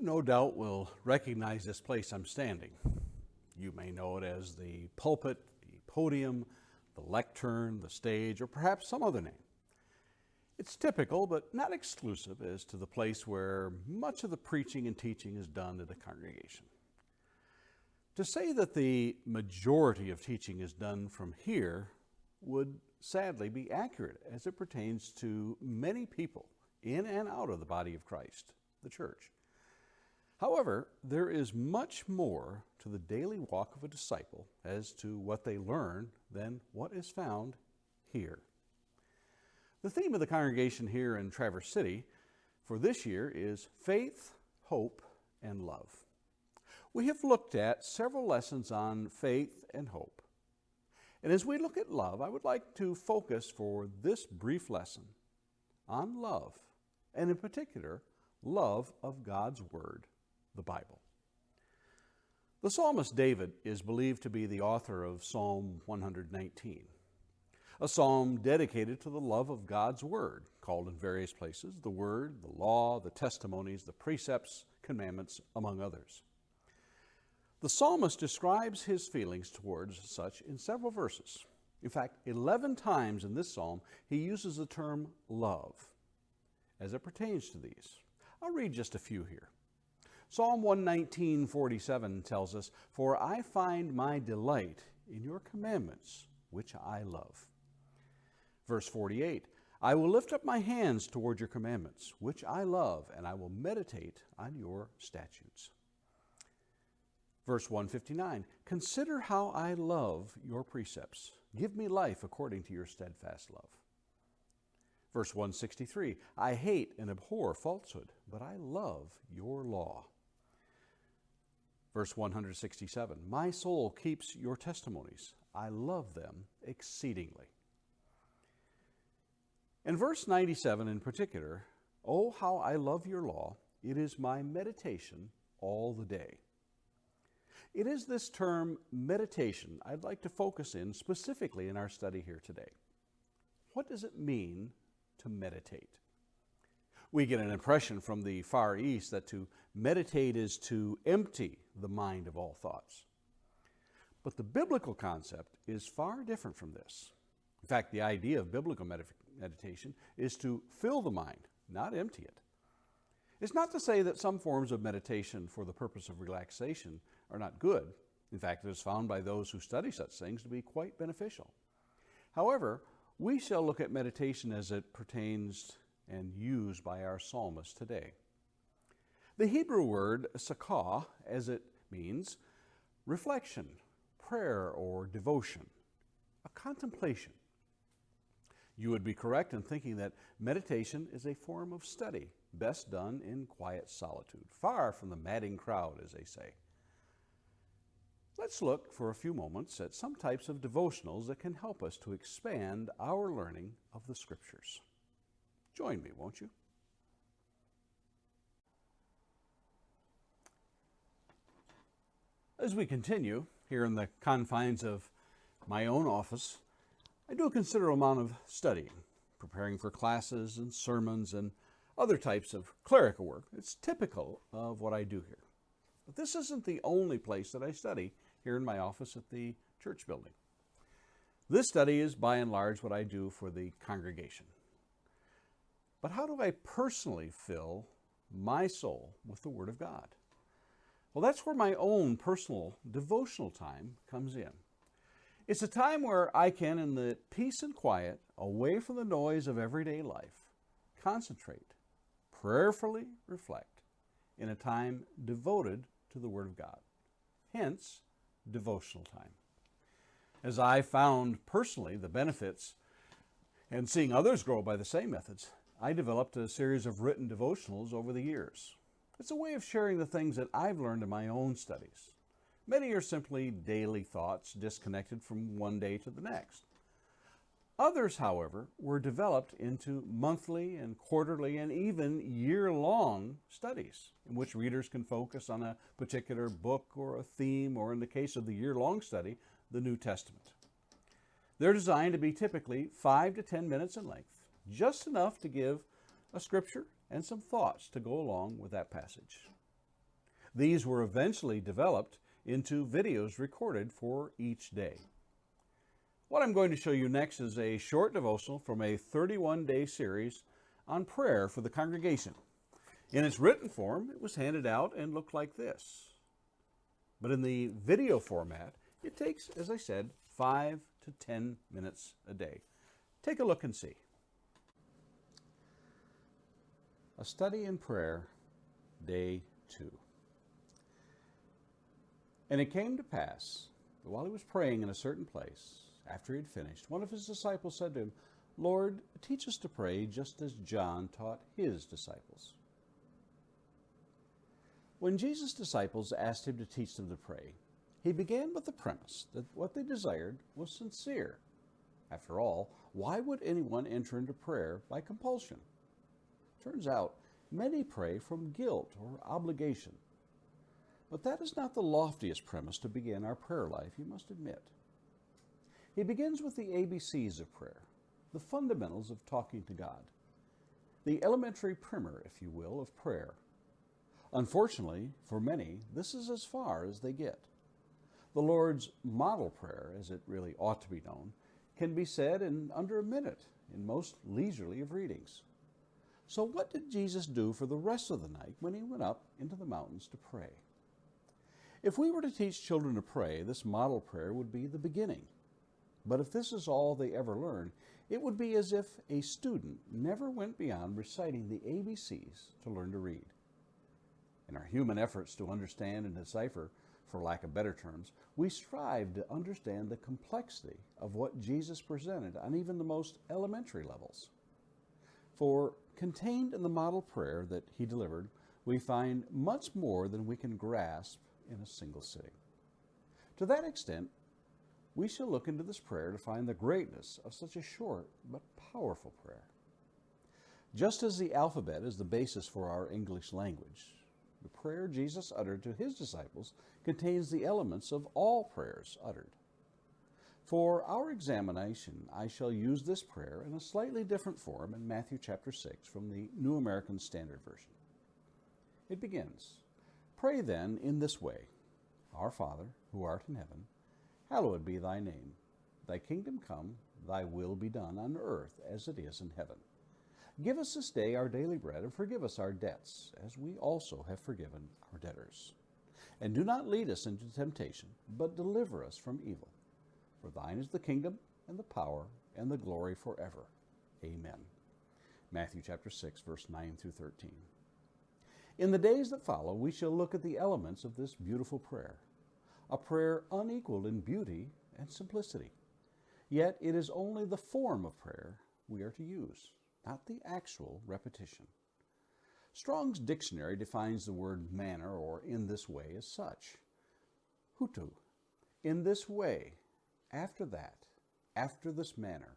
You no doubt will recognize this place I'm standing. You may know it as the pulpit, the podium, the lectern, the stage, or perhaps some other name. It's typical, but not exclusive, as to the place where much of the preaching and teaching is done at a congregation. To say that the majority of teaching is done from here would sadly be accurate as it pertains to many people in and out of the body of Christ, the church. However, there is much more to the daily walk of a disciple as to what they learn than what is found here. The theme of the congregation here in Traverse City for this year is faith, hope, and love. We have looked at several lessons on faith and hope. And as we look at love, I would like to focus for this brief lesson on love, and in particular, love of God's Word, the Bible. The psalmist David is believed to be the author of Psalm 119, a psalm dedicated to the love of God's Word, called in various places the Word, the Law, the Testimonies, the Precepts, Commandments, among others. The psalmist describes his feelings towards such in several verses. In fact, 11 times in this psalm, he uses the term love as it pertains to these. I'll read just a few here. Psalm 119:47 tells us, "For I find my delight in your commandments, which I love." Verse 48, "I will lift up my hands toward your commandments, which I love, and I will meditate on your statutes." Verse 159, "Consider how I love your precepts. Give me life according to your steadfast love." Verse 163, "I hate and abhor falsehood, but I love your law." Verse 167, "My soul keeps your testimonies. I love them exceedingly." And verse 97 in particular, "Oh, how I love your law. It is my meditation all the day." It is this term, meditation, I'd like to focus in specifically in our study here today. What does it mean to meditate? We get an impression from the Far East that to meditate is to empty the mind of all thoughts. But the biblical concept is far different from this. In fact, the idea of biblical meditation is to fill the mind, not empty it. It's not to say that some forms of meditation for the purpose of relaxation are not good. In fact, it is found by those who study such things to be quite beneficial. However, we shall look at meditation as it pertains and used by our psalmist today. The Hebrew word sakah, as it means reflection, prayer, or devotion, a contemplation. You would be correct in thinking that meditation is a form of study, best done in quiet solitude, far from the madding crowd, as they say. Let's look for a few moments at some types of devotionals that can help us to expand our learning of the Scriptures. Join me, won't you? As we continue here in the confines of my own office, I do a considerable amount of studying, preparing for classes and sermons and other types of clerical work. It's typical of what I do here. But this isn't the only place that I study here in my office at the church building. This study is by and large what I do for the congregation. But how do I personally fill my soul with the Word of God? Well, that's where my own personal devotional time comes in. It's a time where I can, in the peace and quiet, away from the noise of everyday life, concentrate, prayerfully reflect in a time devoted to the Word of God. Hence, devotional time. As I found personally the benefits and seeing others grow by the same methods, I developed a series of written devotionals over the years. It's a way of sharing the things that I've learned in my own studies. Many are simply daily thoughts disconnected from one day to the next. Others, however, were developed into monthly and quarterly and even year-long studies in which readers can focus on a particular book or a theme, or in the case of the year-long study, the New Testament. They're designed to be typically 5 to 10 minutes in length, just enough to give a scripture and some thoughts to go along with that passage. These were eventually developed into videos recorded for each day. What I'm going to show you next is a short devotional from a 31-day series on prayer for the congregation. In its written form, it was handed out and looked like this. But in the video format, it takes, as I said, 5 to 10 minutes a day. Take a look and see. A study in prayer, day 2. And it came to pass that while he was praying in a certain place, after he had finished, one of his disciples said to him, "Lord, teach us to pray just as John taught his disciples." When Jesus' disciples asked him to teach them to pray, he began with the premise that what they desired was sincere. After all, why would anyone enter into prayer by compulsion? Turns out, many pray from guilt or obligation. But that is not the loftiest premise to begin our prayer life, you must admit. He begins with the ABCs of prayer, the fundamentals of talking to God, the elementary primer, if you will, of prayer. Unfortunately, for many, this is as far as they get. The Lord's model prayer, as it really ought to be known, can be said in under a minute in most leisurely of readings. So what did Jesus do for the rest of the night when he went up into the mountains to pray? If we were to teach children to pray, this model prayer would be the beginning. But if this is all they ever learn, it would be as if a student never went beyond reciting the ABCs to learn to read. In our human efforts to understand and decipher, for lack of better terms, we strive to understand the complexity of what Jesus presented on even the most elementary levels. For contained in the model prayer that he delivered, we find much more than we can grasp in a single sitting. To that extent, we shall look into this prayer to find the greatness of such a short but powerful prayer. Just as the alphabet is the basis for our English language, the prayer Jesus uttered to his disciples contains the elements of all prayers uttered. For our examination, I shall use this prayer in a slightly different form in Matthew chapter 6 from the New American Standard Version. It begins, "Pray then in this way, Our Father, who art in heaven, hallowed be thy name. Thy kingdom come, thy will be done on earth as it is in heaven. Give us this day our daily bread, and forgive us our debts, as we also have forgiven our debtors. And do not lead us into temptation, but deliver us from evil. For thine is the kingdom, and the power, and the glory forever. Amen." Matthew chapter 6, verse 9 through 13. In the days that follow, we shall look at the elements of this beautiful prayer, a prayer unequaled in beauty and simplicity. Yet it is only the form of prayer we are to use, not the actual repetition. Strong's dictionary defines the word manner or in this way as such. Hutu, in this way, after that, after this manner,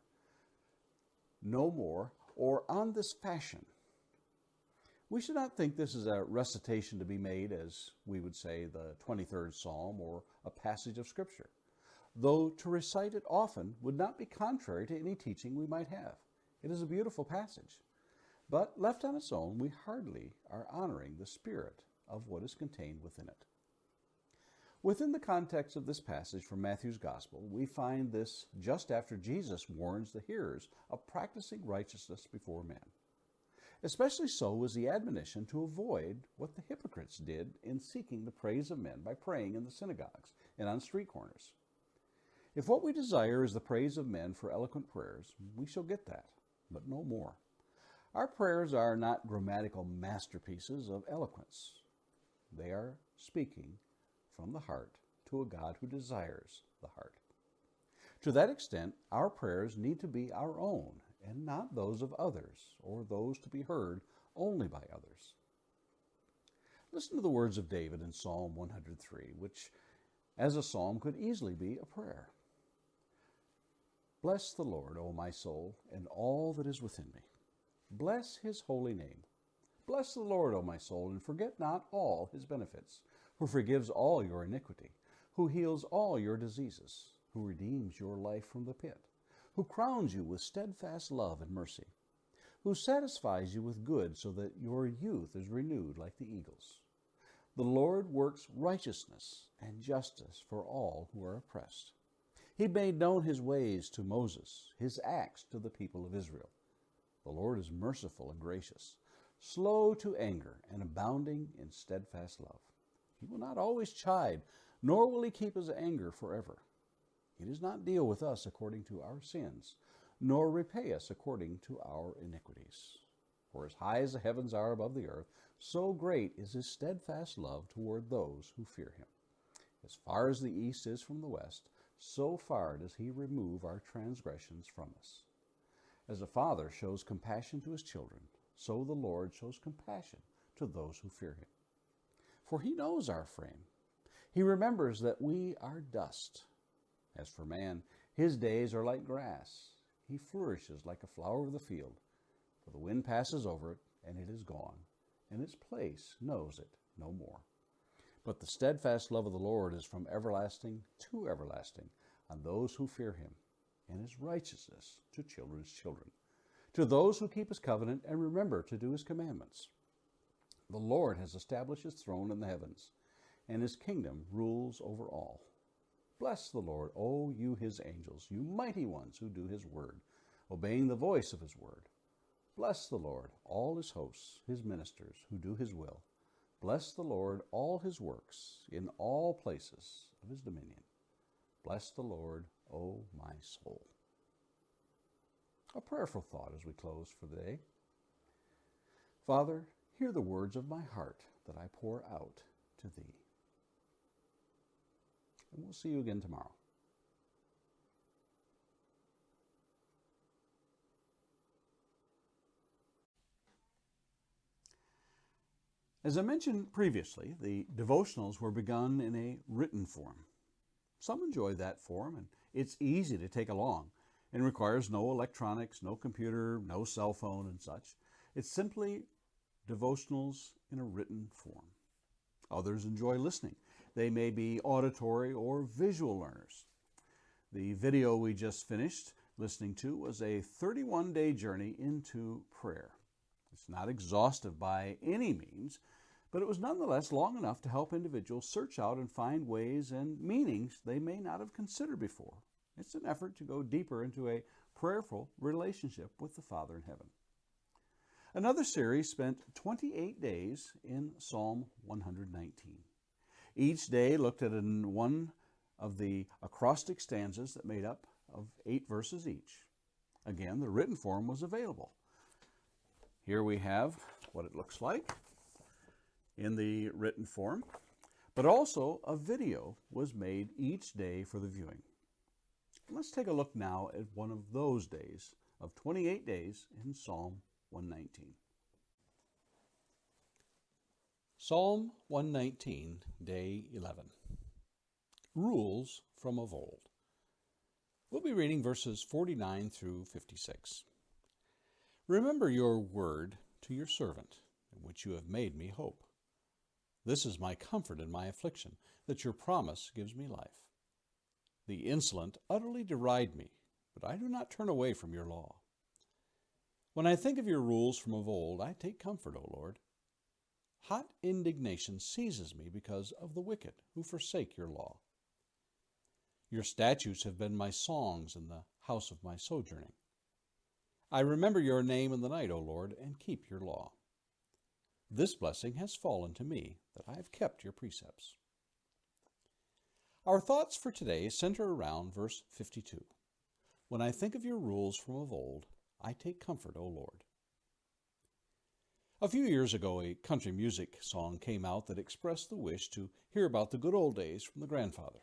no more, or on this fashion. We should not think this is a recitation to be made as, we would say, the 23rd Psalm or a passage of Scripture, though to recite it often would not be contrary to any teaching we might have. It is a beautiful passage, but left on its own, we hardly are honoring the spirit of what is contained within it. Within the context of this passage from Matthew's Gospel, we find this just after Jesus warns the hearers of practicing righteousness before men. Especially so was the admonition to avoid what the hypocrites did in seeking the praise of men by praying in the synagogues and on street corners. If what we desire is the praise of men for eloquent prayers, we shall get that, but no more. Our prayers are not grammatical masterpieces of eloquence. They are speaking from the heart to a God who desires the heart. To that extent, our prayers need to be our own and not those of others, or those to be heard only by others. Listen to the words of David in Psalm 103, which, as a psalm, could easily be a prayer. "Bless the Lord, O my soul, and all that is within me. Bless his holy name. Bless the Lord, O my soul, and forget not all his benefits, who forgives all your iniquity, who heals all your diseases, who redeems your life from the pit, who crowns you with steadfast love and mercy, who satisfies you with good so that your youth is renewed like the eagles. The Lord works righteousness and justice for all who are oppressed. He made known his ways to Moses, his acts to the people of Israel. The Lord is merciful and gracious, slow to anger and abounding in steadfast love. He will not always chide, nor will he keep his anger forever. He does not deal with us according to our sins, nor repay us according to our iniquities. For as high as the heavens are above the earth, so great is his steadfast love toward those who fear him. As far as the east is from the west, so far does he remove our transgressions from us. As a father shows compassion to his children, so the Lord shows compassion to those who fear him. For he knows our frame. He remembers that we are dust. As for man, his days are like grass. He flourishes like a flower of the field. For the wind passes over it, and it is gone, and its place knows it no more. But the steadfast love of the Lord is from everlasting to everlasting on those who fear him, and his righteousness to children's children, to those who keep his covenant and remember to do his commandments. The Lord has established his throne in the heavens, and his kingdom rules over all. Bless the Lord, O you his angels, you mighty ones who do his word, obeying the voice of his word. Bless the Lord, all his hosts, his ministers who do his will. Bless the Lord, all his works, in all places of his dominion. Bless the Lord, O my soul. A prayerful thought as we close for the day. Father, hear the words of my heart that I pour out to thee. And we'll see you again tomorrow. As I mentioned previously, the devotionals were begun in a written form. Some enjoy that form, and it's easy to take along and requires no electronics, no computer, no cell phone and such. It's simply devotionals in a written form. Others enjoy listening. They may be auditory or visual learners. The video we just finished listening to was a 31-day journey into prayer. It's not exhaustive by any means, but it was nonetheless long enough to help individuals search out and find ways and meanings they may not have considered before. It's an effort to go deeper into a prayerful relationship with the Father in heaven. Another series spent 28 days in Psalm 119. Each day looked at one of the acrostic stanzas that made up of 8 verses each. Again, the written form was available. Here we have what it looks like in the written form, but also a video was made each day for the viewing. Let's take a look now at one of those days of 28 days in Psalm 119. Psalm 119, Day 11. Rules from of old. We'll be reading verses 49 through 56. Remember your word to your servant, in which you have made me hope. This is my comfort in my affliction, that your promise gives me life. The insolent utterly deride me, but I do not turn away from your law. When I think of your rules from of old, I take comfort, O Lord. Hot indignation seizes me because of the wicked who forsake your law. Your statutes have been my songs in the house of my sojourning. I remember your name in the night, O Lord, and keep your law. This blessing has fallen to me, that I have kept your precepts. Our thoughts for today center around verse 52. When I think of your rules from of old, I take comfort, O Lord. A few years ago, a country music song came out that expressed the wish to hear about the good old days from the grandfather.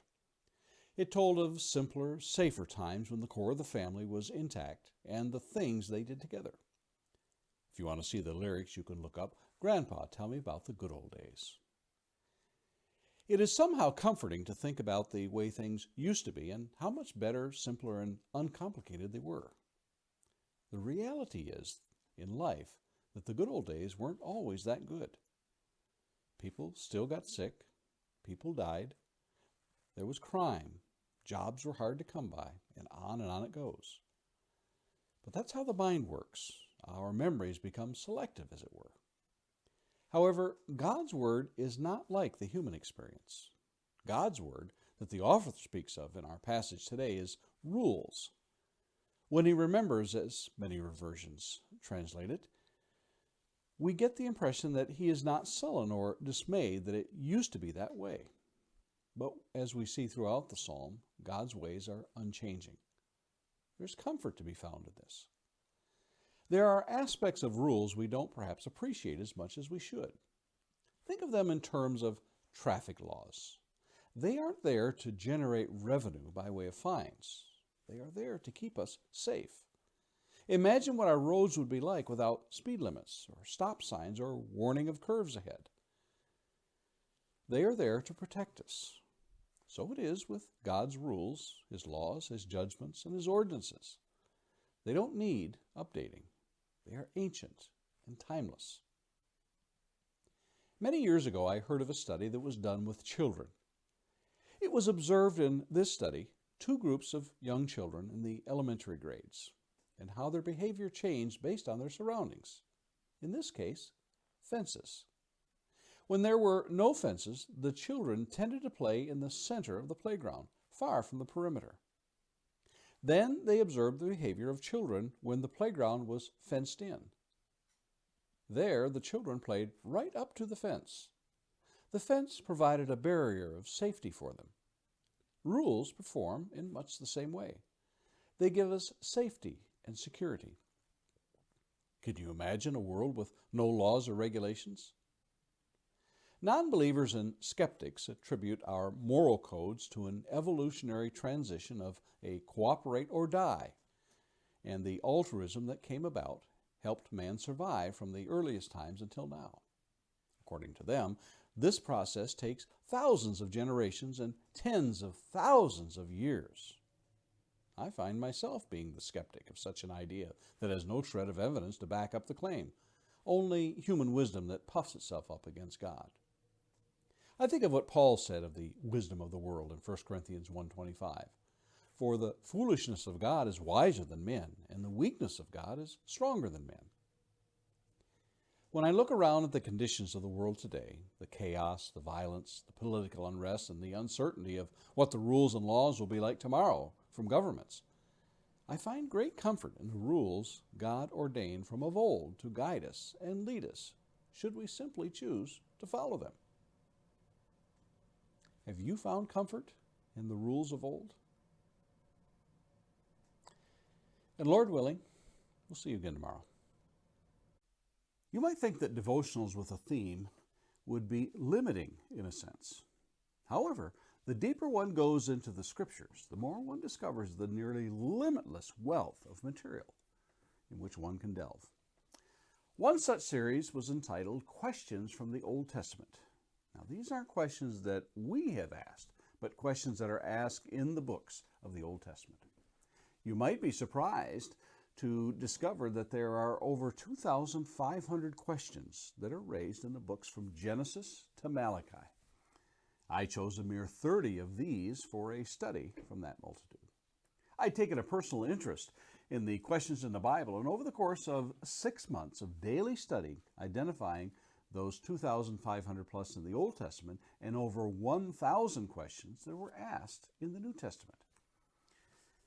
It told of simpler, safer times when the core of the family was intact and the things they did together. If you want to see the lyrics, you can look up, "Grandpa, Tell Me About the Good Old Days." It is somehow comforting to think about the way things used to be and how much better, simpler, and uncomplicated they were. The reality is, in life, that the good old days weren't always that good. People still got sick, people died, there was crime, jobs were hard to come by, and on it goes. But that's how the mind works. Our memories become selective, as it were. However, God's Word is not like the human experience. God's Word that the author speaks of in our passage today is rules. When he remembers, as many versions translate it, we get the impression that he is not sullen or dismayed that it used to be that way. But as we see throughout the psalm, God's ways are unchanging. There's comfort to be found in this. There are aspects of rules we don't perhaps appreciate as much as we should. Think of them in terms of traffic laws. They aren't there to generate revenue by way of fines. They are there to keep us safe. Imagine what our roads would be like without speed limits or stop signs or warning of curves ahead. They are there to protect us. So it is with God's rules, His laws, His judgments, and His ordinances. They don't need updating. They are ancient and timeless. Many years ago, I heard of a study that was done with children. It was observed in this study two groups of young children in the elementary grades and how their behavior changed based on their surroundings. In this case, fences. When there were no fences, the children tended to play in the center of the playground, far from the perimeter. Then they observed the behavior of children when the playground was fenced in. There, the children played right up to the fence. The fence provided a barrier of safety for them. Rules perform in much the same way. They give us safety and security. Can you imagine a world with no laws or regulations? Non-believers and skeptics attribute our moral codes to an evolutionary transition of a cooperate or die, and the altruism that came about helped man survive from the earliest times until now. According to them, this process takes thousands of generations and tens of thousands of years. I find myself being the skeptic of such an idea that has no shred of evidence to back up the claim, only human wisdom that puffs itself up against God. I think of what Paul said of the wisdom of the world in 1 Corinthians 1:25. For the foolishness of God is wiser than men, and the weakness of God is stronger than men. When I look around at the conditions of the world today, the chaos, the violence, the political unrest, and the uncertainty of what the rules and laws will be like tomorrow from governments, I find great comfort in the rules God ordained from of old to guide us and lead us, should we simply choose to follow them. Have you found comfort in the rules of old? And Lord willing, we'll see you again tomorrow. You might think that devotionals with a theme would be limiting in a sense. However, the deeper one goes into the scriptures, the more one discovers the nearly limitless wealth of material in which one can delve. One such series was entitled Questions from the Old Testament. Now, these aren't questions that we have asked, but questions that are asked in the books of the Old Testament. You might be surprised to discover that there are over 2,500 questions that are raised in the books from Genesis to Malachi. I chose a mere 30 of these for a study from that multitude. I'd taken a personal interest in the questions in the Bible, and over the course of 6 months of daily study, identifying those 2,500 plus in the Old Testament and over 1,000 questions that were asked in the New Testament.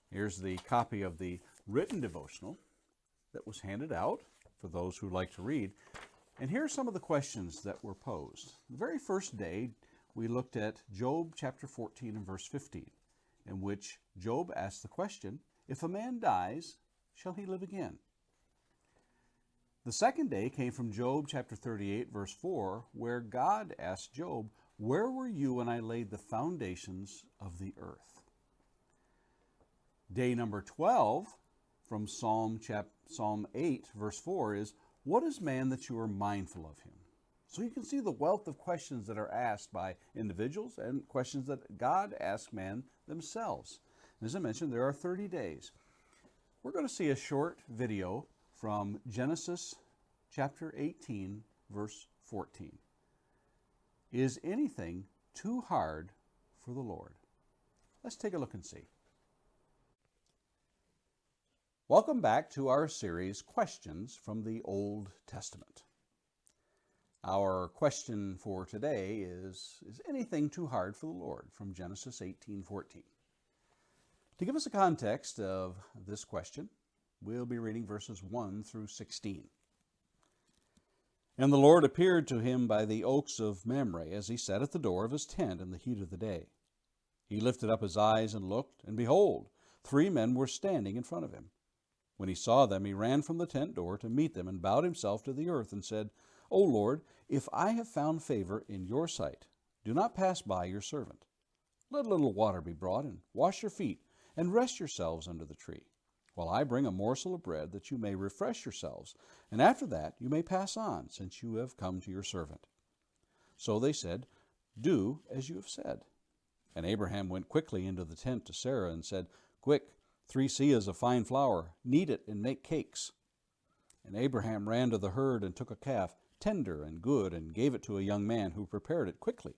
Here's the copy of the written devotional that was handed out for those who like to read. And here are some of the questions that were posed. The very first day, we looked at Job chapter 14 and verse 15, in which Job asked the question, if a man dies, shall he live again? The second day came from Job chapter 38, verse 4, where God asked Job, where were you when I laid the foundations of the earth? Day number 12 from Psalm 8, verse 4 is, what is man that you are mindful of him? So you can see the wealth of questions that are asked by individuals and questions that God asks man themselves. And as I mentioned, there are 30 days. We're going to see a short video from Genesis chapter 18, verse 14. Is anything too hard for the Lord? Let's take a look and see. Welcome back to our series, Questions from the Old Testament. Our question for today is anything too hard for the Lord? From Genesis 18:14. To give us a context of this question, we'll be reading verses 1 through 16. And the Lord appeared to him by the oaks of Mamre as he sat at the door of his tent in the heat of the day. He lifted up his eyes and looked, and behold, 3 men were standing in front of him. When he saw them, he ran from the tent door to meet them and bowed himself to the earth and said, O Lord, if I have found favor in your sight, do not pass by your servant. Let a little water be brought, and wash your feet, and rest yourselves under the tree, while I bring a morsel of bread, that you may refresh yourselves, and after that you may pass on, since you have come to your servant. So they said, Do as you have said. And Abraham went quickly into the tent to Sarah and said, Quick, 3 seahs of fine flour, knead it and make cakes. And Abraham ran to the herd and took a calf, tender and good, and gave it to a young man who prepared it quickly.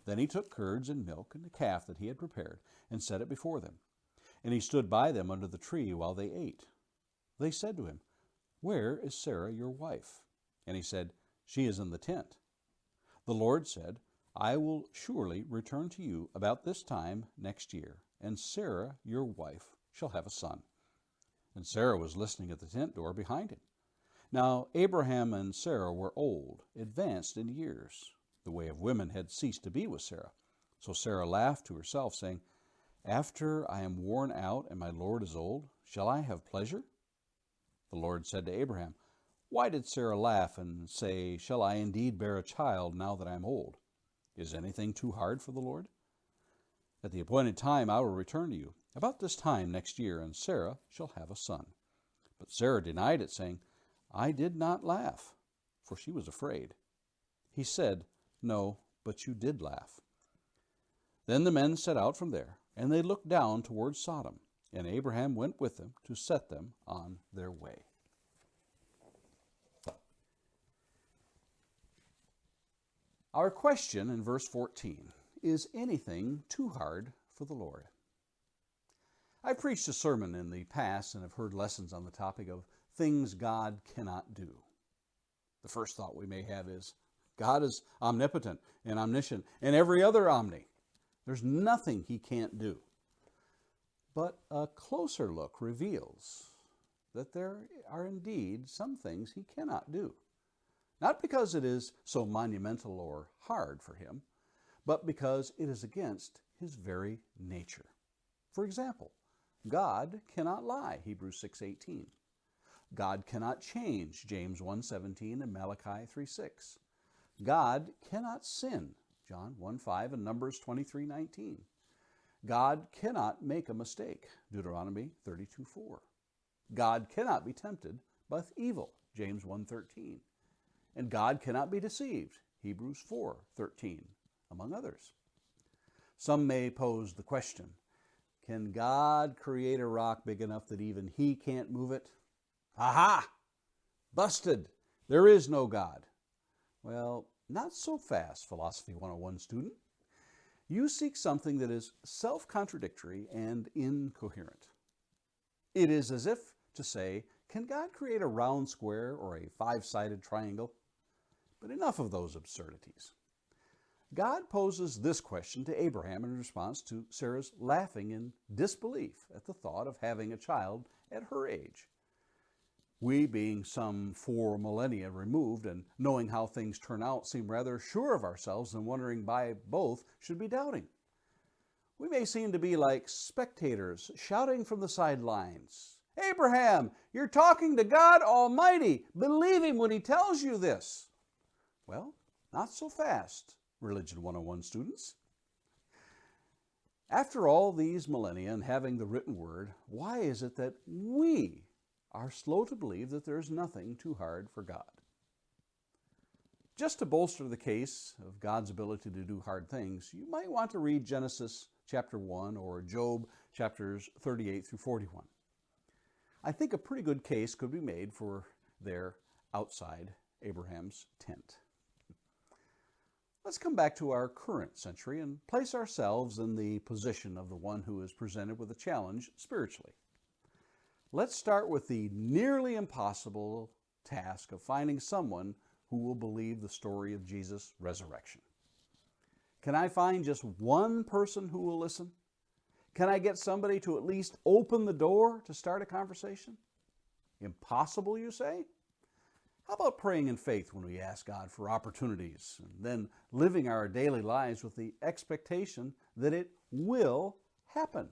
Then he took curds and milk and the calf that he had prepared and set it before them. And he stood by them under the tree while they ate. They said to him, Where is Sarah your wife? And he said, She is in the tent. The Lord said, I will surely return to you about this time next year, and Sarah your wife shall have a son. And Sarah was listening at the tent door behind him. Now Abraham and Sarah were old, advanced in years. The way of women had ceased to be with Sarah. So Sarah laughed to herself, saying, After I am worn out and my Lord is old, shall I have pleasure? The Lord said to Abraham, Why did Sarah laugh and say, Shall I indeed bear a child now that I am old? Is anything too hard for the Lord? At the appointed time I will return to you, about this time next year, and Sarah shall have a son. But Sarah denied it, saying, I did not laugh, for she was afraid. He said, No, but you did laugh. Then the men set out from there, and they looked down toward Sodom, and Abraham went with them to set them on their way. Our question in verse 14, is anything too hard for the Lord? I preached a sermon in the past and have heard lessons on the topic of things God cannot do. The first thought we may have is, God is omnipotent and omniscient and every other omni. There's nothing he can't do. But a closer look reveals that there are indeed some things he cannot do. Not because it is so monumental or hard for him, but because it is against his very nature. For example, God cannot lie, Hebrews 6:18. God cannot change, James 1:17 and Malachi 3:6. God cannot sin, John 1:5 and Numbers 23:19. God cannot make a mistake, Deuteronomy 32:4. God cannot be tempted by evil, James 1:13. And God cannot be deceived, Hebrews 4:13, among others. Some may pose the question, can God create a rock big enough that even he can't move it? Aha! Busted! There is no God. Well, not so fast, Philosophy 101 student. You seek something that is self-contradictory and incoherent. It is as if to say, can God create a round square or a 5-sided triangle? But enough of those absurdities. God poses this question to Abraham in response to Sarah's laughing in disbelief at the thought of having a child at her age. We, being some 4 millennia removed and knowing how things turn out, seem rather sure of ourselves and wondering why both should be doubting. We may seem to be like spectators shouting from the sidelines, Abraham, you're talking to God Almighty. Believe him when he tells you this. Well, not so fast, Religion 101 students. After all these millennia and having the written word, why is it that we are slow to believe that there's nothing too hard for God? Just to bolster the case of God's ability to do hard things, you might want to read Genesis chapter 1 or Job chapters 38 through 41. I think a pretty good case could be made for their outside Abraham's tent. Let's come back to our current century and place ourselves in the position of the one who is presented with a challenge spiritually. Let's start with the nearly impossible task of finding someone who will believe the story of Jesus' resurrection? Can I find just one person who will listen? Can I get somebody to at least open the door to start a conversation? Impossible, you say? How about praying in faith when we ask God for opportunities and then living our daily lives with the expectation that it will happen?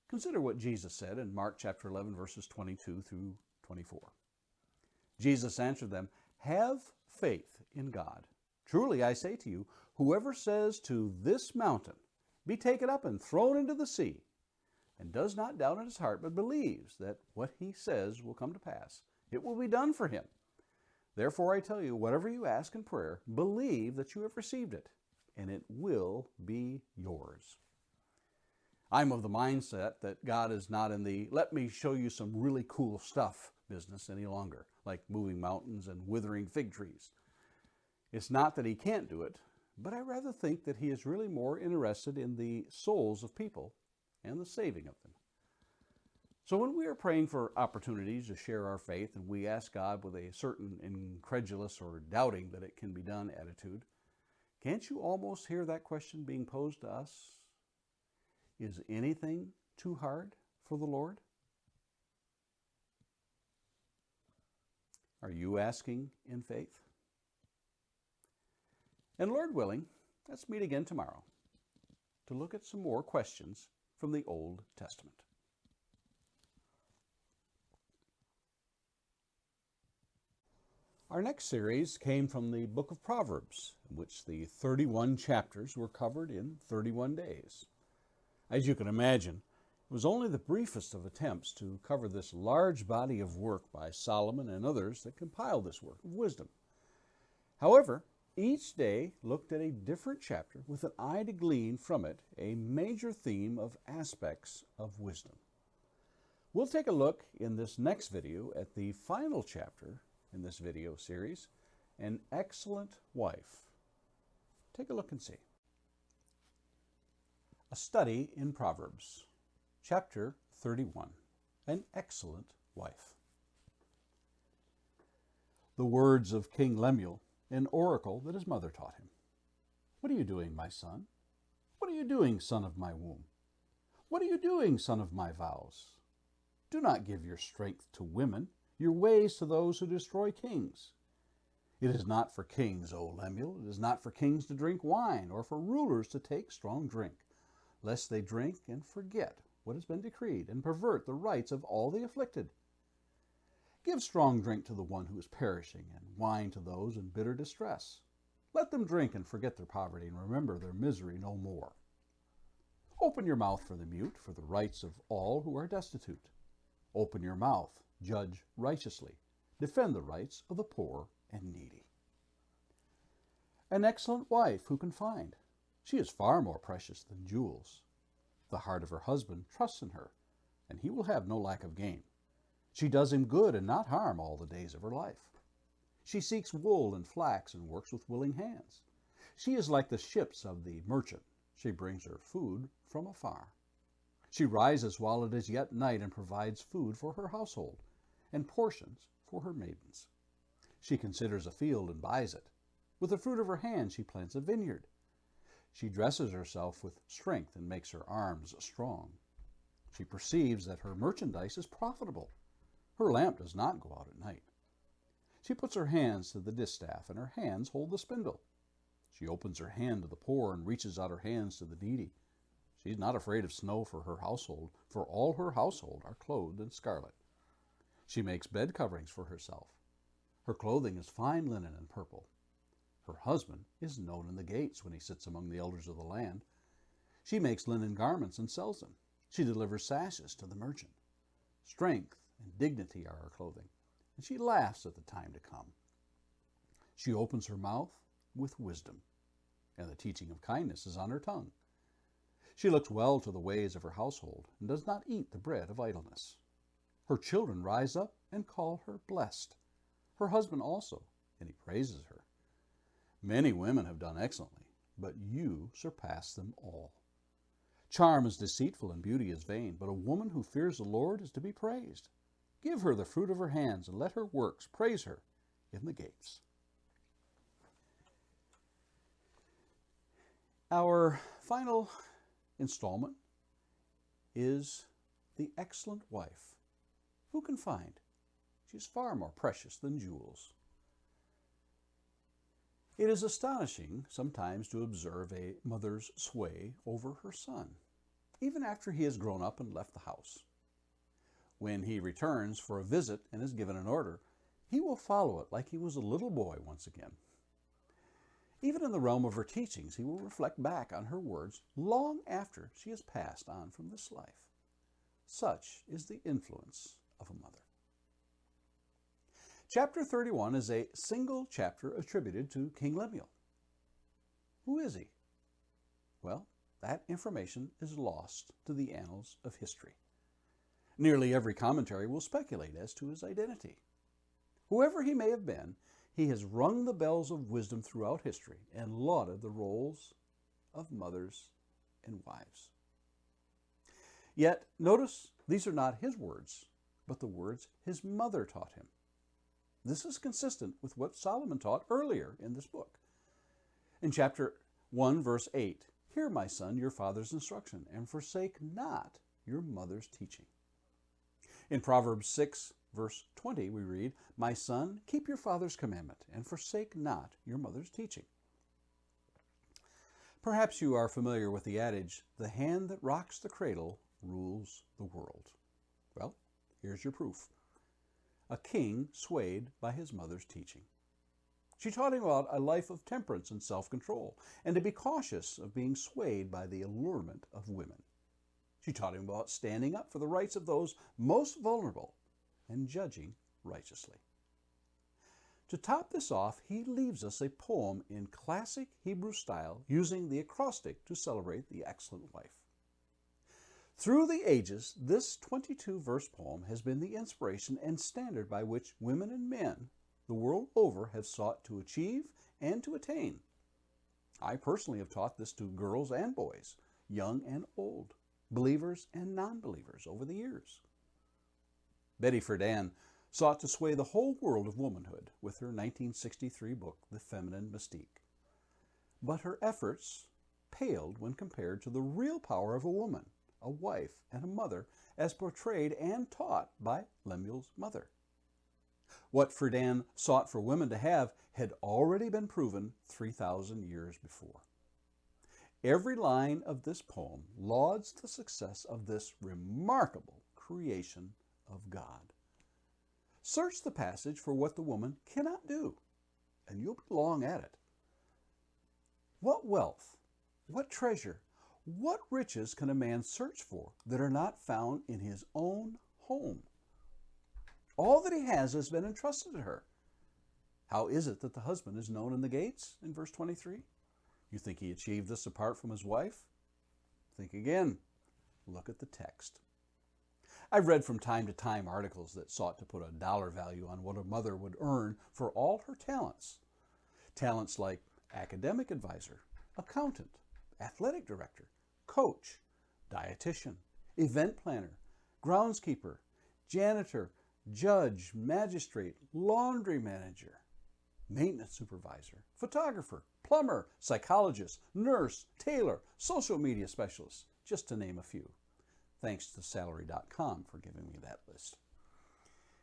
Consider what Jesus said in Mark chapter 11, verses 22 through 24. Jesus answered them, "Have faith in God. Truly I say to you, whoever says to this mountain, 'Be taken up and thrown into the sea,' and does not doubt in his heart, but believes that what he says will come to pass, it will be done for him. Therefore I tell you, whatever you ask in prayer, believe that you have received it, and it will be yours." I'm of the mindset that God is not in the "let me show you some really cool stuff" business any longer, like moving mountains and withering fig trees. It's not that he can't do it, but I rather think that he is really more interested in the souls of people and the saving of them. So when we are praying for opportunities to share our faith and we ask God with a certain incredulous or doubting that it can be done attitude, can't you almost hear that question being posed to us? Is anything too hard for the Lord? Are you asking in faith? And Lord willing, let's meet again tomorrow to look at some more questions from the Old Testament. Our next series came from the book of Proverbs, in which the 31 chapters were covered in 31 days. As you can imagine, it was only the briefest of attempts to cover this large body of work by Solomon and others that compiled this work of wisdom. However, each day looked at a different chapter with an eye to glean from it a major theme of aspects of wisdom. We'll take a look in this next video at the final chapter in this video series, An Excellent Wife. Take a look and see. A study in Proverbs, chapter 31, An Excellent Wife. The words of King Lemuel, an oracle that his mother taught him. "What are you doing, my son? What are you doing, son of my womb? What are you doing, son of my vows? Do not give your strength to women, your ways to those who destroy kings. It is not for kings, O Lemuel, it is not for kings to drink wine, or for rulers to take strong drink, lest they drink and forget what has been decreed, and pervert the rights of all the afflicted. Give strong drink to the one who is perishing, and wine to those in bitter distress. Let them drink and forget their poverty, and remember their misery no more. Open your mouth for the mute, for the rights of all who are destitute. Open your mouth, judge righteously, defend the rights of the poor and needy. An excellent wife who can find? She is far more precious than jewels. The heart of her husband trusts in her, and he will have no lack of gain. She does him good and not harm all the days of her life. She seeks wool and flax and works with willing hands. She is like the ships of the merchant. She brings her food from afar. She rises while it is yet night and provides food for her household and portions for her maidens. She considers a field and buys it. With the fruit of her hand she plants a vineyard. She dresses herself with strength and makes her arms strong. She perceives that her merchandise is profitable. Her lamp does not go out at night. She puts her hands to the distaff, and her hands hold the spindle. She opens her hand to the poor and reaches out her hands to the needy. She is not afraid of snow for her household, for all her household are clothed in scarlet. She makes bed coverings for herself. Her clothing is fine linen and purple. Her husband is known in the gates when he sits among the elders of the land. She makes linen garments and sells them. She delivers sashes to the merchant. Strength and dignity are her clothing, and she laughs at the time to come. She opens her mouth with wisdom, and the teaching of kindness is on her tongue. She looks well to the ways of her household, and does not eat the bread of idleness. Her children rise up and call her blessed. Her husband also, and he praises her. Many women have done excellently, but you surpass them all. Charm is deceitful and beauty is vain, but a woman who fears the Lord is to be praised. Give her the fruit of her hands, and let her works praise her. in the gates. Our final installment is the excellent wife. Who can find? She's far more precious than jewels. It is astonishing sometimes to observe a mother's sway over her son, even after he has grown up and left the house. When he returns for a visit and is given an order, he will follow it like he was a little boy once again. Even in the realm of her teachings, he will reflect back on her words long after she has passed on from this life. Such is the influence of a mother. Chapter 31 is a single chapter attributed to King Lemuel. Who is he? Well, that information is lost to the annals of history. Nearly every commentary will speculate as to his identity. Whoever he may have been, he has rung the bells of wisdom throughout history and lauded the roles of mothers and wives. Yet, notice these are not his words, but the words his mother taught him. This is consistent with what Solomon taught earlier in this book. In chapter 1, verse 8, "Hear, my son, your father's instruction, and forsake not your mother's teaching." In Proverbs 6, verse 20, we read, "My son, keep your father's commandment, and forsake not your mother's teaching." Perhaps you are familiar with the adage, "The hand that rocks the cradle rules the world." Well, here's your proof. A king swayed by his mother's teaching. She taught him about a life of temperance and self-control, and to be cautious of being swayed by the allurement of women. She taught him about standing up for the rights of those most vulnerable and judging righteously. To top this off, he leaves us a poem in classic Hebrew style using the acrostic to celebrate the excellent wife. Through the ages, this 22-verse poem has been the inspiration and standard by which women and men the world over have sought to achieve and to attain. I personally have taught this to girls and boys, young and old, believers and non-believers over the years. Betty Friedan sought to sway the whole world of womanhood with her 1963 book, The Feminine Mystique. But her efforts paled when compared to the real power of a woman, a wife, and a mother, as portrayed and taught by Lemuel's mother. What Friedan sought for women to have had already been proven 3,000 years before. Every line of this poem lauds the success of this remarkable creation of God. Search the passage for what the woman cannot do, and you'll be long at it. What wealth, what treasure, what riches can a man search for that are not found in his own home? All that he has been entrusted to her. How is it that the husband is known in the gates in verse 23? You think he achieved this apart from his wife? Think again. Look at the text. I've read from time to time articles that sought to put a dollar value on what a mother would earn for all her talents. Talents like academic advisor, accountant, athletic director, coach, dietitian, event planner, groundskeeper, janitor, judge, magistrate, laundry manager, maintenance supervisor, photographer, plumber, psychologist, nurse, tailor, social media specialist, just to name a few. Thanks to salary.com for giving me that list.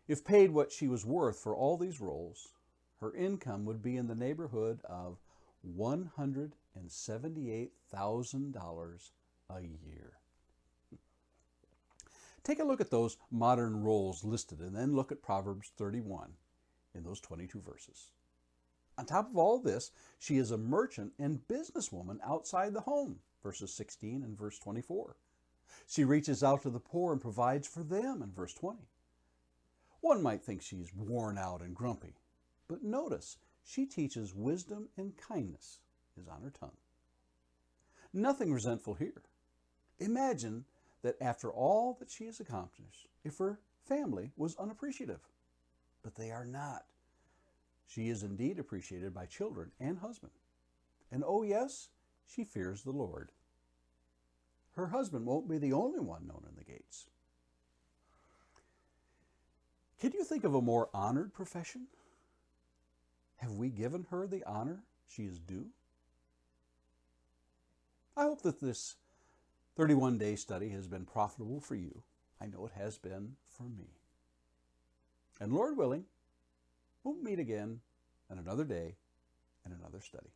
If paid what she was worth for all these roles, her income would be in the neighborhood of $178,000 a year. Take a look at those modern roles listed and then look at Proverbs 31 in those 22 verses. On top of all this, she is a merchant and businesswoman outside the home, verses 16 and verse 24. She reaches out to the poor and provides for them in verse 20. One might think she's worn out and grumpy, but notice she teaches wisdom and kindness is on her tongue. Nothing resentful here. Imagine that after all that she has accomplished, if her family was unappreciative. But they are not. She is indeed appreciated by children and husband. And oh yes, she fears the Lord. Her husband won't be the only one known in the gates. Can you think of a more honored profession? Have we given her the honor she is due? I hope that this 31-day study has been profitable for you. I know it has been for me. And Lord willing, we'll meet again on another day and another study.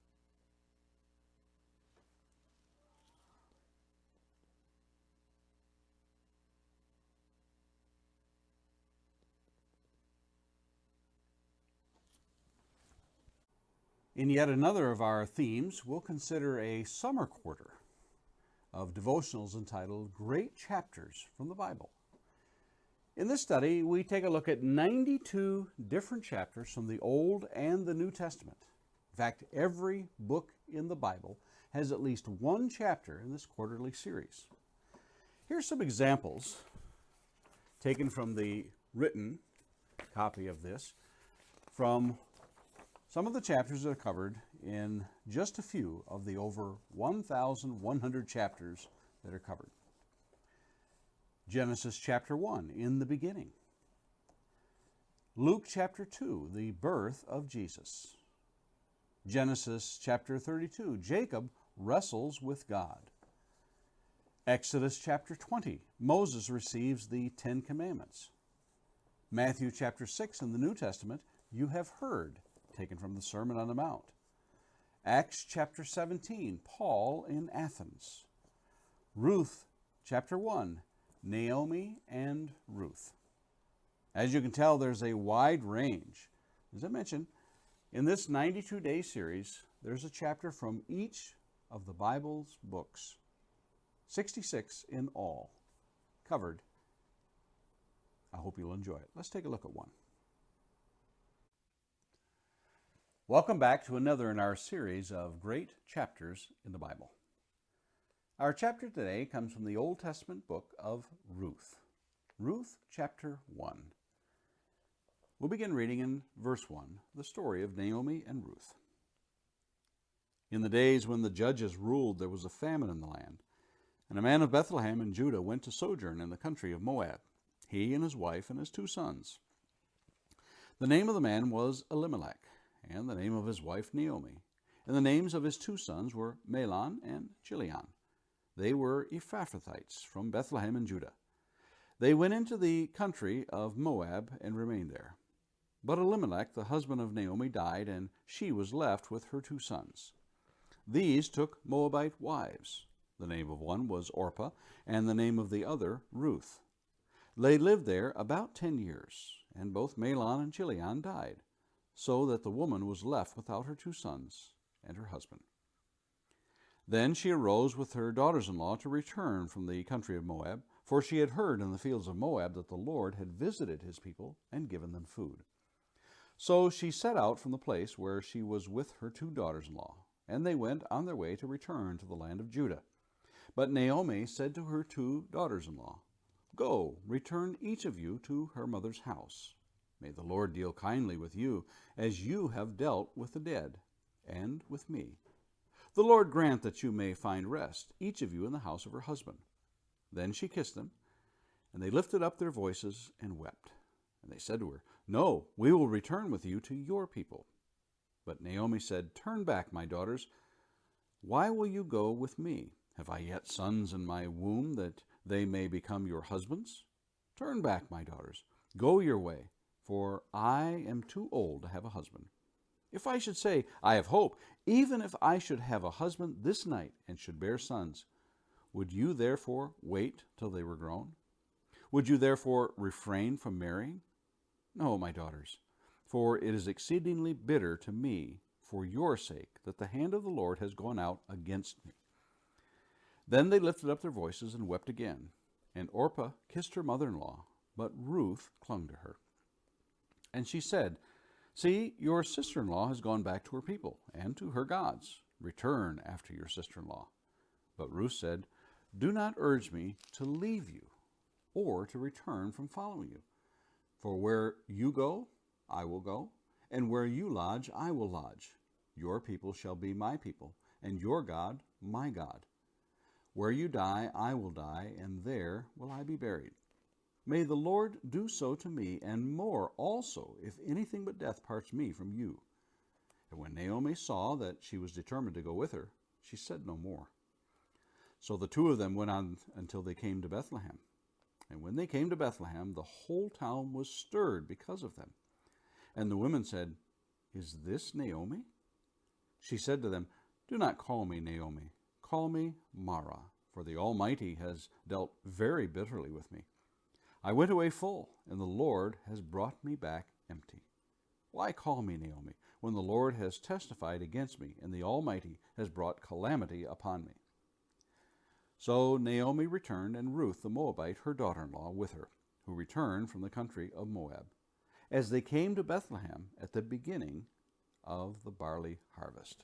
In yet another of our themes, we'll consider a summer quarter of devotionals entitled Great Chapters from the Bible. In this study, we take a look at 92 different chapters from the Old and the New Testament. In fact, every book in the Bible has at least one chapter in this quarterly series. Here's some examples taken from the written copy of this from some of the chapters that are covered in just a few of the over 1,100 chapters that are covered. Genesis chapter 1, in the beginning. Luke chapter 2, the birth of Jesus. Genesis chapter 32, Jacob wrestles with God. Exodus chapter 20, Moses receives the Ten Commandments. Matthew chapter 6 in the New Testament, you have heard, taken from the Sermon on the Mount. Acts chapter 17, Paul in Athens. Ruth chapter 1, Naomi and Ruth. As you can tell, there's a wide range. As I mentioned, in this 92-day series, there's a chapter from each of the Bible's books, 66 in all, covered. I hope you'll enjoy it. Let's take a look at one. Welcome back to another in our series of great chapters in the Bible. Our chapter today comes from the Old Testament book of Ruth. Ruth chapter 1. We'll begin reading in verse 1, the story of Naomi and Ruth. In the days when the judges ruled, there was a famine in the land, and a man of Bethlehem in Judah went to sojourn in the country of Moab, he and his wife and his 2 sons. The name of the man was Elimelech, and the name of his wife Naomi, and the names of his 2 sons were Mahlon and Chilion. They were Ephrathites from Bethlehem in Judah. They went into the country of Moab and remained there. But Elimelech, the husband of Naomi, died, and she was left with her 2 sons. These took Moabite wives. The name of one was Orpah, and the name of the other Ruth. They lived there about 10 years, and both Mahlon and Chilion died, so that the woman was left without her 2 sons and her husband. Then she arose with her daughters-in-law to return from the country of Moab, for she had heard in the fields of Moab that the Lord had visited his people and given them food. So she set out from the place where she was with her 2 daughters-in-law, and they went on their way to return to the land of Judah. But Naomi said to her 2 daughters-in-law, "Go, return each of you to her mother's house. May the Lord deal kindly with you, as you have dealt with the dead, and with me. The Lord grant that you may find rest, each of you in the house of her husband." Then she kissed them, and they lifted up their voices and wept. And they said to her, "No, we will return with you to your people." But Naomi said, "Turn back, my daughters. Why will you go with me? Have I yet sons in my womb, that they may become your husbands? Turn back, my daughters. Go your way, for I am too old to have a husband. If I should say, 'I have hope,' even if I should have a husband this night and should bear sons, would you therefore wait till they were grown? Would you therefore refrain from marrying? No, my daughters, for it is exceedingly bitter to me for your sake that the hand of the Lord has gone out against me." Then they lifted up their voices and wept again, and Orpah kissed her mother-in-law, but Ruth clung to her. And she said, "See, your sister-in-law has gone back to her people and to her gods. Return after your sister-in-law." But Ruth said, "Do not urge me to leave you or to return from following you. For where you go, I will go, and where you lodge, I will lodge. Your people shall be my people, and your God, my God. Where you die, I will die, and there will I be buried. May the Lord do so to me, and more also, if anything but death parts me from you. And when Naomi saw that she was determined to go with her, she said no more. So the two of them went on until they came to Bethlehem. And when they came to Bethlehem, the whole town was stirred because of them. And the women said, "Is this Naomi?" She said to them, "Do not call me Naomi. Call me Mara, for the Almighty has dealt very bitterly with me. I went away full, and the Lord has brought me back empty. Why call me Naomi, when the Lord has testified against me, and the Almighty has brought calamity upon me?" So Naomi returned, and Ruth the Moabite, her daughter-in-law, with her, who returned from the country of Moab, as they came to Bethlehem at the beginning of the barley harvest.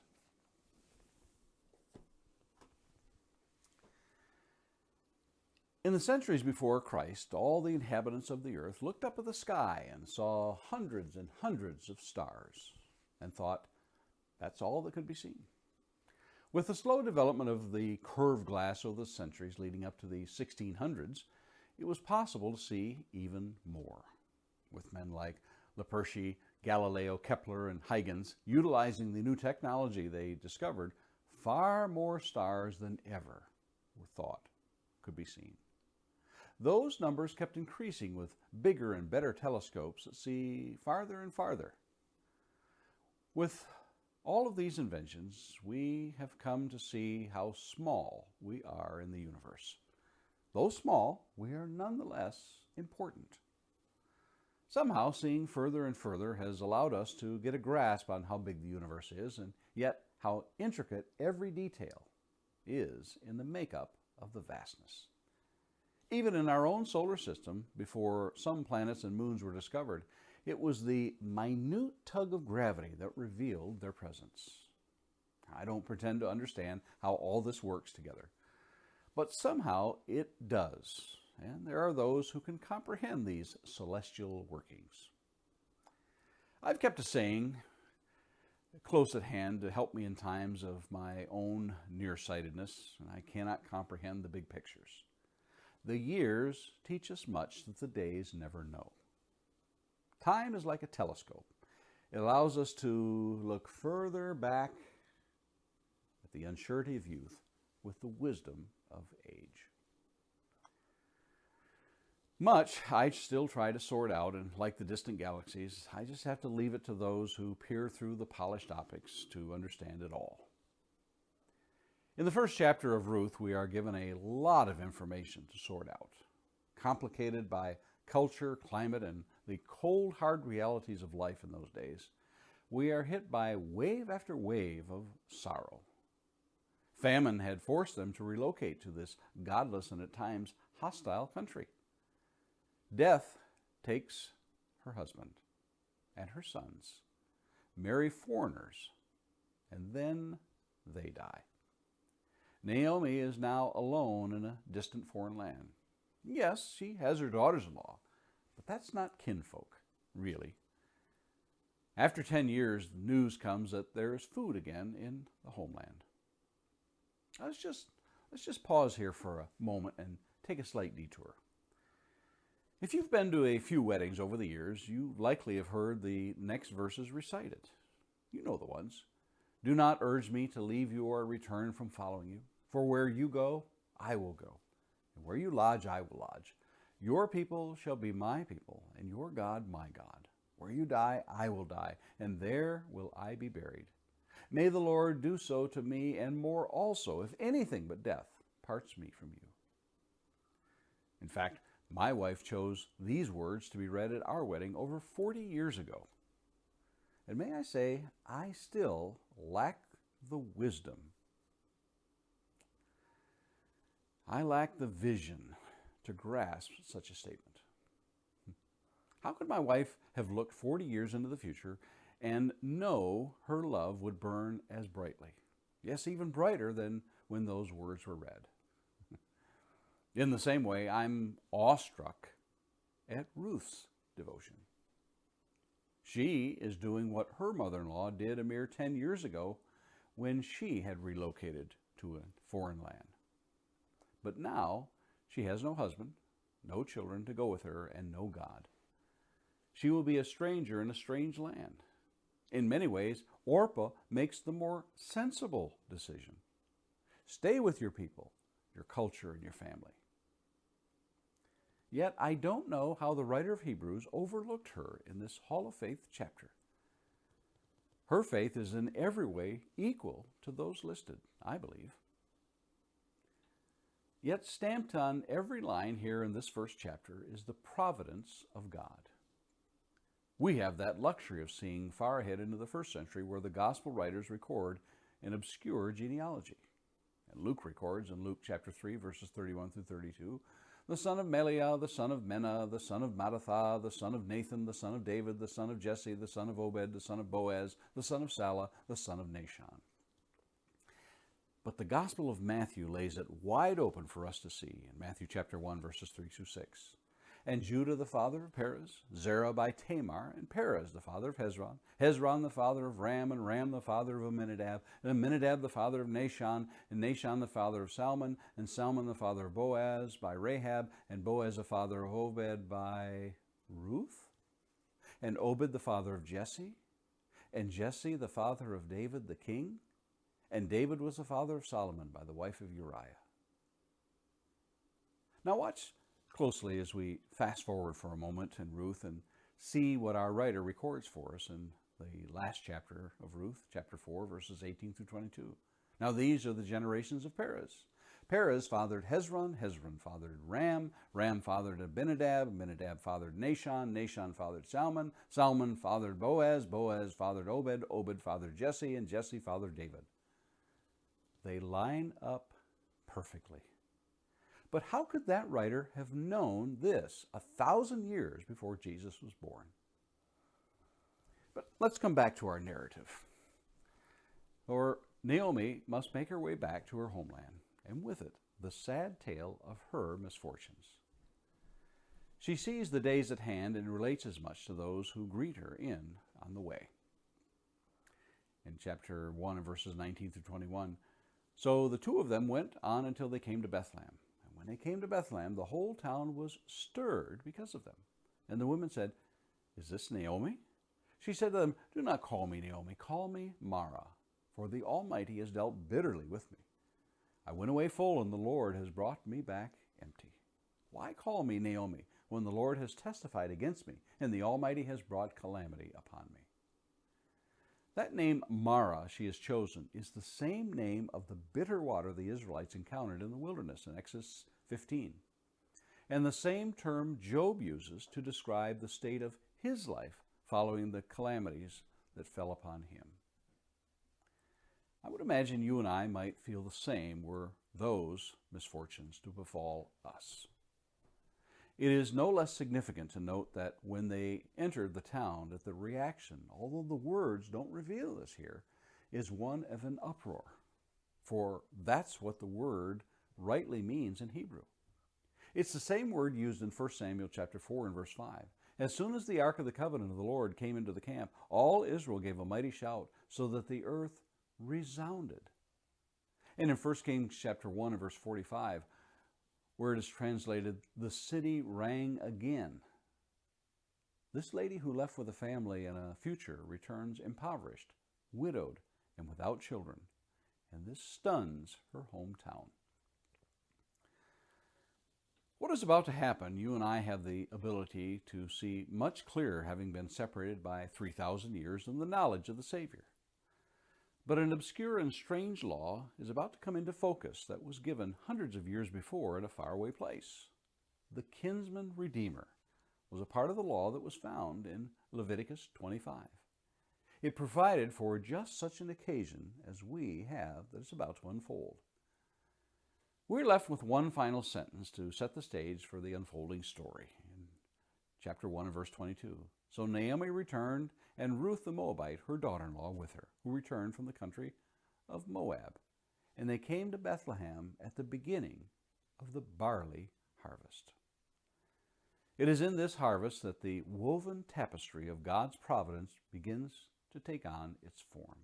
In the centuries before Christ, all the inhabitants of the earth looked up at the sky and saw hundreds and hundreds of stars and thought, that's all that could be seen. With the slow development of the curved glass over the centuries leading up to the 1600s, it was possible to see even more, with men like Lippershey, Galileo, Kepler, and Huygens utilizing the new technology they discovered. Far more stars than ever were thought could be seen. Those numbers kept increasing with bigger and better telescopes that see farther and farther. With all of these inventions, we have come to see how small we are in the universe. Though small, we are nonetheless important. Somehow, seeing further and further has allowed us to get a grasp on how big the universe is, and yet how intricate every detail is in the makeup of the vastness. Even in our own solar system, before some planets and moons were discovered, it was the minute tug of gravity that revealed their presence. I don't pretend to understand how all this works together, but somehow it does, and there are those who can comprehend these celestial workings. I've kept a saying close at hand to help me in times of my own nearsightedness, and I cannot comprehend the big pictures. The years teach us much that the days never know. Time is like a telescope. It allows us to look further back at the unsurety of youth with the wisdom of age. Much I still try to sort out, and like the distant galaxies, I just have to leave it to those who peer through the polished optics to understand it all. In the first chapter of Ruth, we are given a lot of information to sort out, complicated by culture, climate, and the cold, hard realities of life in those days. We are hit by wave after wave of sorrow. Famine had forced them to relocate to this godless and at times hostile country. Death takes her husband and her sons, marry foreigners, and then they die. Naomi is now alone in a distant foreign land. Yes, she has her daughters-in-law, but that's not kinfolk, really. After 10 years, the news comes that there is food again in the homeland. Let's just pause here for a moment and take a slight detour. If you've been to a few weddings over the years, you likely have heard the next verses recited. You know the ones. "Do not urge me to leave you or return from following you. For where you go, I will go. And where you lodge, I will lodge. Your people shall be my people, and your God my God. Where you die, I will die, and there will I be buried. May the Lord do so to me, and more also, if anything but death parts me from you." In fact, my wife chose these words to be read at our wedding over 40 years ago. And may I say, I still lack the wisdom. I lack the vision to grasp such a statement. How could my wife have looked 40 years into the future and know her love would burn as brightly? Yes, even brighter than when those words were read. In the same way, I'm awestruck at Ruth's devotion. She is doing what her mother-in-law did a mere 10 years ago when she had relocated to a foreign land. But now she has no husband, no children to go with her, and no God. She will be a stranger in a strange land. In many ways, Orpah makes the more sensible decision. Stay with your people, your culture, and your family. Yet I don't know how the writer of Hebrews overlooked her in this Hall of Faith chapter. Her faith is in every way equal to those listed, I believe. Yet stamped on every line here in this first chapter is the providence of God. We have that luxury of seeing far ahead into the first century where the gospel writers record an obscure genealogy. And Luke records in Luke chapter 3, verses 31 through 32, the son of Meliah, the son of Menah, the son of Mattatha, the son of Nathan, the son of David, the son of Jesse, the son of Obed, the son of Boaz, the son of Salah, the son of Nahshon. But the Gospel of Matthew lays it wide open for us to see in Matthew chapter 1, verses 3 through 6. And Judah the father of Perez, Zerah by Tamar, and Perez the father of Hezron, Hezron the father of Ram, and Ram the father of Amminadab, and Amminadab the father of Nahshon, and Nahshon the father of Salmon, and Salmon the father of Boaz by Rahab, and Boaz the father of Obed by Ruth, and Obed the father of Jesse, and Jesse the father of David the king, and David was the father of Solomon by the wife of Uriah. Now watch closely as we fast forward for a moment in Ruth and see what our writer records for us in the last chapter of Ruth, chapter 4, verses 18 through 22. Now these are the generations of Perez. Perez fathered Hezron, Hezron fathered Ram, Ram fathered Abinadab, Abinadab fathered Nahshon, Nahshon fathered Salmon, Salmon fathered Boaz, Boaz fathered Obed, Obed fathered Jesse, and Jesse fathered David. They line up perfectly. But how could that writer have known this 1,000 years before Jesus was born? But let's come back to our narrative. For Naomi must make her way back to her homeland, and with it, the sad tale of her misfortunes. She sees the days at hand and relates as much to those who greet her on the way. In chapter 1 and verses 19 through 21, so the two of them went on until they came to Bethlehem. When they came to Bethlehem, the whole town was stirred because of them. And the women said, "Is this Naomi?" She said to them, "Do not call me Naomi, call me Mara, for the Almighty has dealt bitterly with me. I went away full, and the Lord has brought me back empty. Why call me Naomi, when the Lord has testified against me, and the Almighty has brought calamity upon me?" That name Mara she has chosen is the same name of the bitter water the Israelites encountered in the wilderness in Exodus 15, and the same term Job uses to describe the state of his life following the calamities that fell upon him. I would imagine you and I might feel the same were those misfortunes to befall us. It is no less significant to note that when they entered the town, that the reaction, although the words don't reveal this here, is one of an uproar. For that's what the word rightly means in Hebrew. It's the same word used in 1 Samuel chapter 4 and verse 5. As soon as the ark of the covenant of the Lord came into the camp, all Israel gave a mighty shout, so that the earth resounded. And in 1 Kings chapter 1 and verse 45, where it is translated, the city rang again. This lady who left with a family and a future returns impoverished, widowed, and without children, and this stuns her hometown. What is about to happen, you and I have the ability to see much clearer, having been separated by 3,000 years in the knowledge of the Savior. But an obscure and strange law is about to come into focus that was given hundreds of years before in a faraway place. The kinsman redeemer was a part of the law that was found in Leviticus 25. It provided for just such an occasion as we have that is about to unfold. We're left with one final sentence to set the stage for the unfolding story in chapter 1 and verse 22. So Naomi returned, and Ruth the Moabite, her daughter-in-law, with her, who returned from the country of Moab. And they came to Bethlehem at the beginning of the barley harvest. It is in this harvest that the woven tapestry of God's providence begins to take on its form.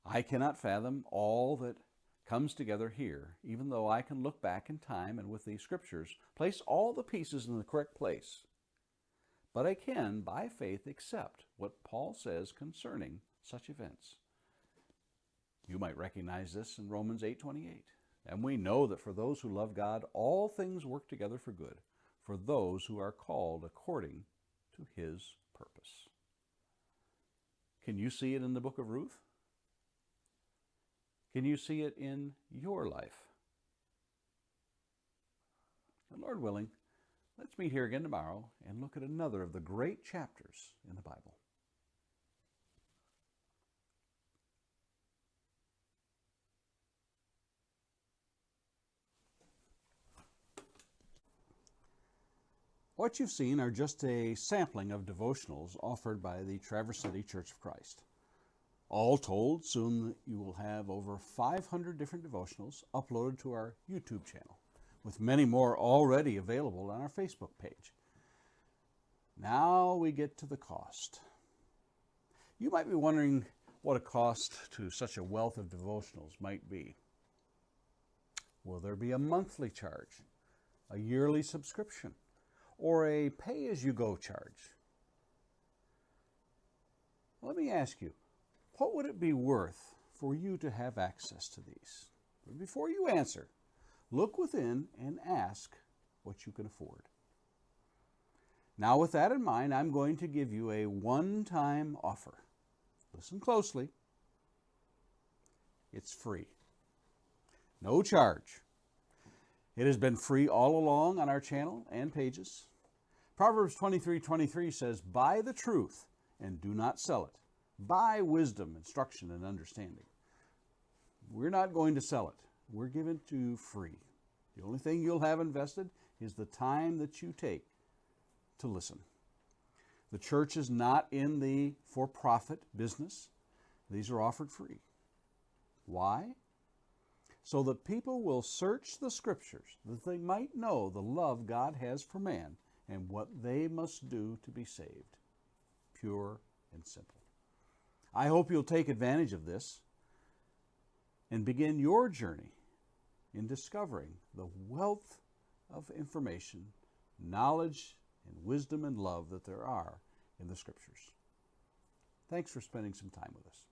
I cannot fathom all that comes together here, even though I can look back in time and with the scriptures place all the pieces in the correct place. but I can, by faith, accept what Paul says concerning such events. You might recognize this in Romans 8:28. And we know that for those who love God, all things work together for good, for those who are called according to his purpose. Can you see it in the book of Ruth? Can you see it in your life? And Lord willing, let's meet here again tomorrow and look at another of the great chapters in the Bible. What you've seen are just a sampling of devotionals offered by the Traverse City Church of Christ. All told, soon you will have over 500 different devotionals uploaded to our YouTube channel, with many more already available on our Facebook page. Now we get to the cost. You might be wondering what a cost to such a wealth of devotionals might be. Will there be a monthly charge, a yearly subscription, or a pay-as-you-go charge? Let me ask you, what would it be worth for you to have access to these? But before you answer, look within and ask what you can afford. Now, with that in mind, I'm going to give you a one-time offer. Listen closely. It's free. No charge. It has been free all along on our channel and pages. Proverbs 23:23 says, "Buy the truth and do not sell it. Buy wisdom, instruction, and understanding." We're not going to sell it. We're giving it to you free. The only thing you'll have invested is the time that you take to listen. The church is not in the for-profit business. These are offered free. Why? So that people will search the Scriptures, that they might know the love God has for man and what they must do to be saved. Pure and simple. I hope you'll take advantage of this and begin your journey in discovering the wealth of information, knowledge, and wisdom and love that there are in the Scriptures. Thanks for spending some time with us.